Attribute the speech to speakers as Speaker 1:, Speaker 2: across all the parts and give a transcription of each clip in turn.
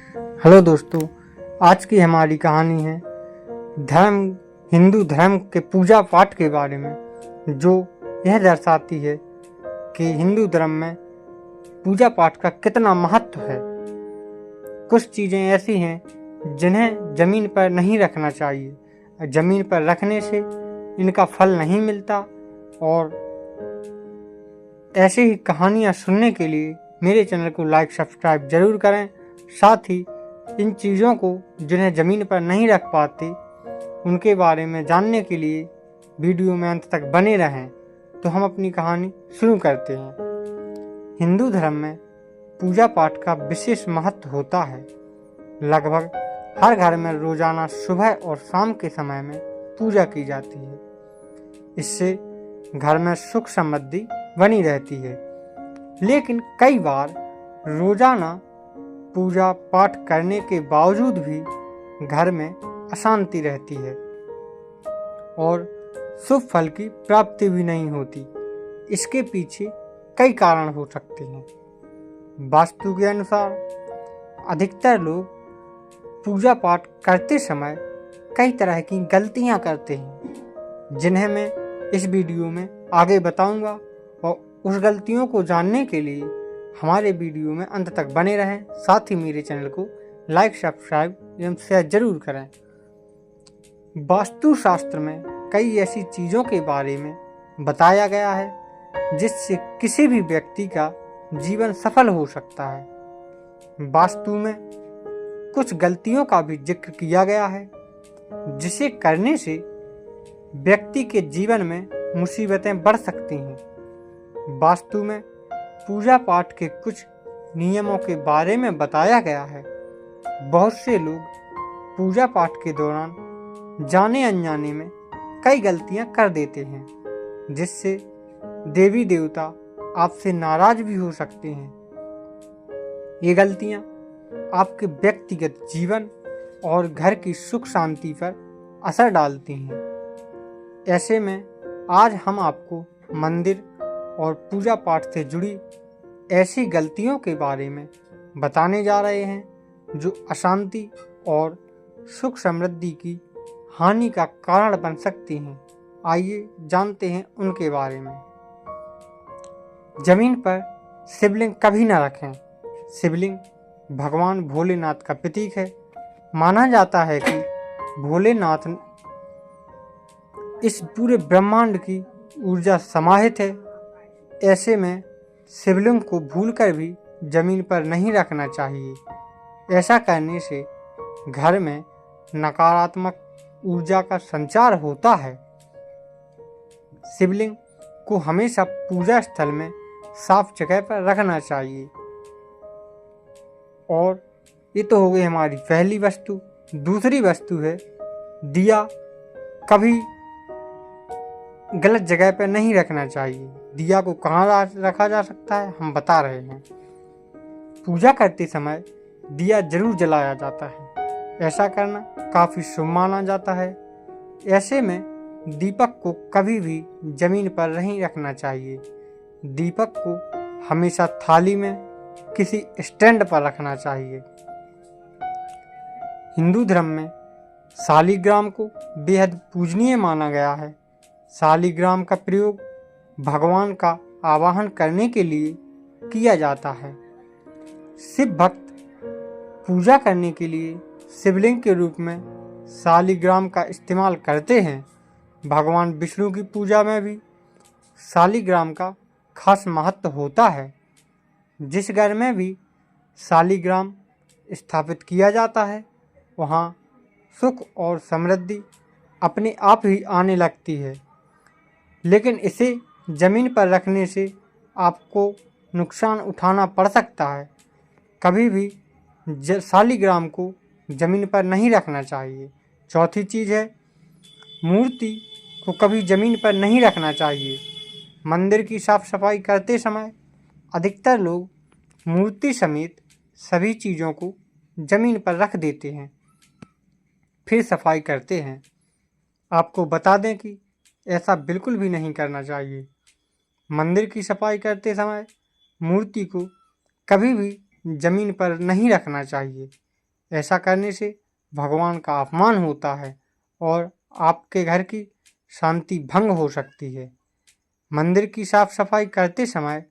Speaker 1: Hello दोस्तों, आज की हमारी कहानी है हिंदू धर्म के पूजा पाठ के बारे में, जो यह दर्शाती है कि हिंदू धर्म में पूजा पाठ का कितना महत्व है। कुछ चीज़ें ऐसी हैं जिन्हें ज़मीन पर नहीं रखना चाहिए। ज़मीन पर रखने से इनका फल नहीं मिलता। और ऐसी ही कहानियाँ सुनने के लिए मेरे चैनल को लाइक सब्सक्राइब जरूर करें। साथ ही इन चीज़ों को जिन्हें ज़मीन पर नहीं रख पाते उनके बारे में जानने के लिए वीडियो में अंत तक बने रहें। तो हम अपनी कहानी शुरू करते हैं। हिंदू धर्म में पूजा पाठ का विशेष महत्व होता है। लगभग हर घर में रोजाना सुबह और शाम के समय में पूजा की जाती है। इससे घर में सुख समृद्धि बनी रहती है। लेकिन कई बार रोजाना पूजा पाठ करने के बावजूद भी घर में अशांति रहती है और शुभ फल की प्राप्ति भी नहीं होती। इसके पीछे कई कारण हो सकते हैं। वास्तु के अनुसार अधिकतर लोग पूजा पाठ करते समय कई तरह की गलतियां करते हैं, जिन्हें मैं इस वीडियो में आगे बताऊंगा। और उस गलतियों को जानने के लिए हमारे वीडियो में अंत तक बने रहें। साथ ही मेरे चैनल को लाइक सब्सक्राइब एवं शेयर जरूर करें। वास्तु शास्त्र में कई ऐसी चीज़ों के बारे में बताया गया है जिससे किसी भी व्यक्ति का जीवन सफल हो सकता है। वास्तु में कुछ गलतियों का भी जिक्र किया गया है जिसे करने से व्यक्ति के जीवन में मुसीबतें बढ़ सकती हैं। वास्तु में पूजा पाठ के कुछ नियमों के बारे में बताया गया है। बहुत से लोग पूजा पाठ के दौरान जाने अनजाने में कई गलतियां कर देते हैं, जिससे देवी देवता आपसे नाराज भी हो सकते हैं। ये गलतियां आपके व्यक्तिगत जीवन और घर की सुख शांति पर असर डालती हैं। ऐसे में आज हम आपको मंदिर और पूजा पाठ से जुड़ी ऐसी गलतियों के बारे में बताने जा रहे हैं जो अशांति और सुख समृद्धि की हानि का कारण बन सकती हैं। आइए जानते हैं उनके बारे में। जमीन पर शिवलिंग कभी न रखें। शिवलिंग भगवान भोलेनाथ का प्रतीक है। माना जाता है कि भोलेनाथ इस पूरे ब्रह्मांड की ऊर्जा समाहित है। ऐसे में शिवलिंग को भूलकर भी जमीन पर नहीं रखना चाहिए। ऐसा करने से घर में नकारात्मक ऊर्जा का संचार होता है। शिवलिंग को हमेशा पूजा स्थल में साफ जगह पर रखना चाहिए। और ये तो हो गई हमारी पहली वस्तु। दूसरी वस्तु है दिया। कभी गलत जगह पर नहीं रखना चाहिए। दिया को कहाँ रखा जा सकता है हम बता रहे हैं। पूजा करते समय दिया जरूर जलाया जाता है। ऐसा करना काफ़ी शुभ माना जाता है। ऐसे में दीपक को कभी भी जमीन पर नहीं रखना चाहिए। दीपक को हमेशा थाली में किसी स्टैंड पर रखना चाहिए। हिंदू धर्म में शालिग्राम को बेहद पूजनीय माना गया है। शालिग्राम का प्रयोग भगवान का आवाहन करने के लिए किया जाता है। शिव भक्त पूजा करने के लिए शिवलिंग के रूप में शालिग्राम का इस्तेमाल करते हैं। भगवान विष्णु की पूजा में भी शालिग्राम का खास महत्व होता है। जिस घर में भी शालिग्राम स्थापित किया जाता है वहाँ सुख और समृद्धि अपने आप ही आने लगती है। लेकिन इसे ज़मीन पर रखने से आपको नुकसान उठाना पड़ सकता है। कभी भी शालिग्राम को ज़मीन पर नहीं रखना चाहिए। चौथी चीज़ है मूर्ति को कभी ज़मीन पर नहीं रखना चाहिए। मंदिर की साफ सफाई करते समय अधिकतर लोग मूर्ति समेत सभी चीज़ों को ज़मीन पर रख देते हैं, फिर सफाई करते हैं। आपको बता दें कि ऐसा बिल्कुल भी नहीं करना चाहिए। मंदिर की सफाई करते समय मूर्ति को कभी भी ज़मीन पर नहीं रखना चाहिए। ऐसा करने से भगवान का अपमान होता है और आपके घर की शांति भंग हो सकती है। मंदिर की साफ सफाई करते समय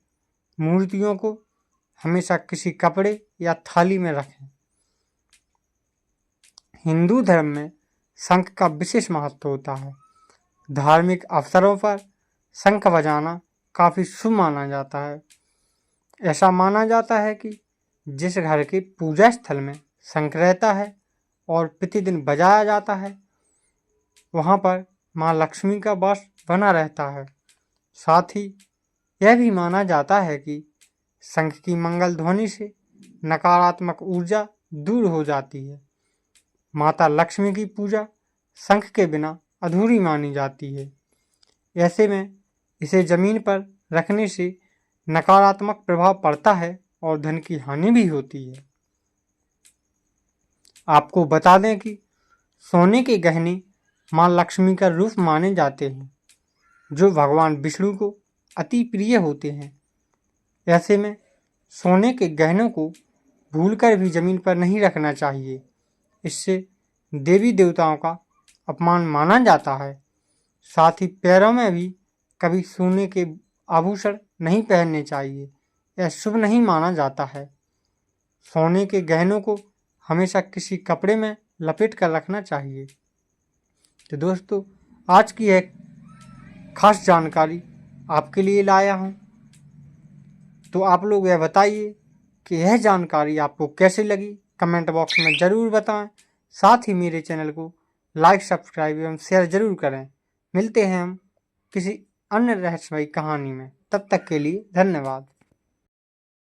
Speaker 1: मूर्तियों को हमेशा किसी कपड़े या थाली में रखें। हिंदू धर्म में शंख का विशेष महत्व होता है। धार्मिक अवसरों पर शंख बजाना काफ़ी शुभ माना जाता है। ऐसा माना जाता है कि जिस घर के पूजा स्थल में शंख रहता है और प्रतिदिन बजाया जाता है, वहाँ पर माँ लक्ष्मी का वास बना रहता है। साथ ही यह भी माना जाता है कि शंख की मंगल ध्वनि से नकारात्मक ऊर्जा दूर हो जाती है। माता लक्ष्मी की पूजा शंख के बिना अधूरी मानी जाती है। ऐसे में इसे जमीन पर रखने से नकारात्मक प्रभाव पड़ता है और धन की हानि भी होती है। आपको बता दें कि सोने के गहने माँ लक्ष्मी का रूप माने जाते हैं, जो भगवान विष्णु को अति प्रिय होते हैं। ऐसे में सोने के गहनों को भूलकर भी जमीन पर नहीं रखना चाहिए। इससे देवी देवताओं का अपमान माना जाता है। साथ ही पैरों में भी कभी सोने के आभूषण नहीं पहनने चाहिए, यह शुभ नहीं माना जाता है। सोने के गहनों को हमेशा किसी कपड़े में लपेट कर रखना चाहिए। तो दोस्तों, आज की एक खास जानकारी आपके लिए लाया हूँ। तो आप लोग यह बताइए कि यह जानकारी आपको कैसी लगी, कमेंट बॉक्स में ज़रूर बताएं। साथ ही मेरे चैनल को लाइक, सब्सक्राइब एवं शेयर ज़रूर करें। मिलते हैं हम किसी अन्य रहस्यमयी कहानी में। तब तक के लिए धन्यवाद।